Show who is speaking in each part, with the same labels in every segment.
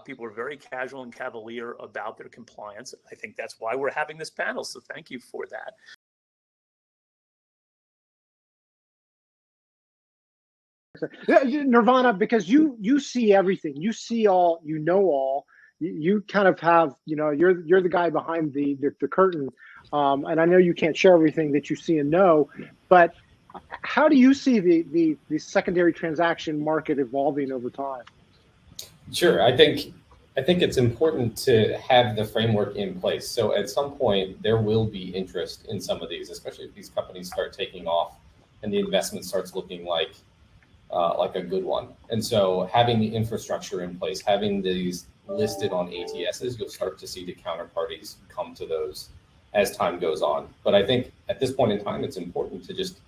Speaker 1: People are very casual and cavalier about their compliance. I think that's why we're having this panel. So thank you for that.
Speaker 2: Nirvana, because you see everything, you see all, you know all, you kind of have, you're the guy behind the curtain, and I know you can't share everything that you see and know, but how do you see the secondary transaction market evolving over time?
Speaker 3: Sure, I think it's important to have the framework in place. So at some point there will be interest in some of these, especially if these companies start taking off and the investment starts looking like a good one. And so having the infrastructure in place, having these listed on ATSs, you'll start to see the counterparties come to those as time goes on. But I think at this point in time, it's important to just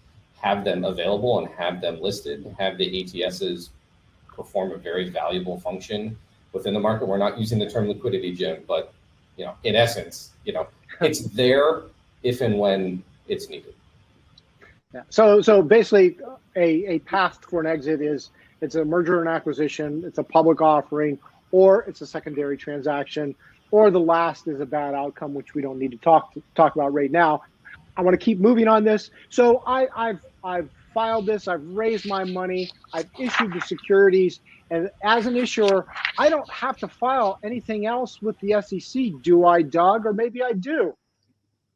Speaker 3: have them available and have them listed, have the ATSs perform a very valuable function within the market. We're not using the term liquidity, Jim, but in essence, it's there if and when it's needed.
Speaker 2: Yeah. So basically, a path for an exit is it's a merger and acquisition, it's a public offering, or it's a secondary transaction, or the last is a bad outcome, which we don't need to talk about right now. I want to keep moving on this. So I've filed this, I've raised my money, I've issued the securities, and as an issuer, I don't have to file anything else with the SEC, do I, Doug? Or maybe I do.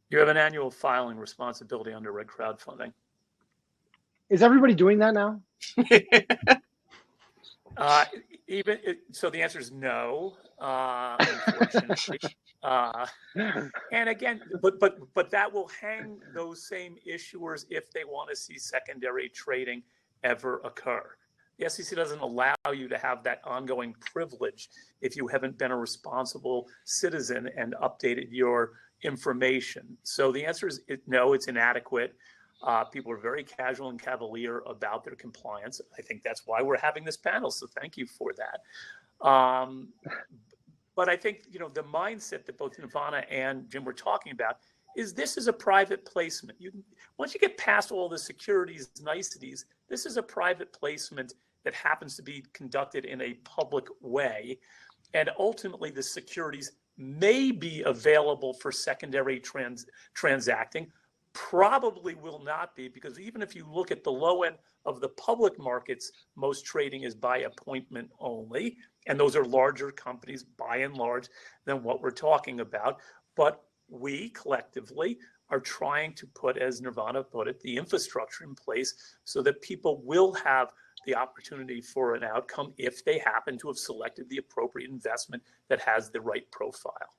Speaker 1: You have an annual filing responsibility under Reg crowdfunding.
Speaker 2: Is everybody doing that now?
Speaker 1: So the answer is no, unfortunately. And again, but that will hang those same issuers if they want to see secondary trading ever occur. The SEC doesn't allow you to have that ongoing privilege if you haven't been a responsible citizen and updated your information. So the answer is no, it's inadequate. People are very casual and cavalier about their compliance. I think that's why we're having this panel. So thank you for that. But I think, the mindset that both Nirvana and Jim were talking about is this is a private placement. Once you get past all the securities niceties, this is a private placement that happens to be conducted in a public way. And ultimately, the securities may be available for secondary transacting. Probably will not be, because even if you look at the low end of the public markets, most trading is by appointment only. And those are larger companies by and large than what we're talking about. But we collectively are trying to put, as Nirvana put it, the infrastructure in place so that people will have the opportunity for an outcome if they happen to have selected the appropriate investment that has the right profile.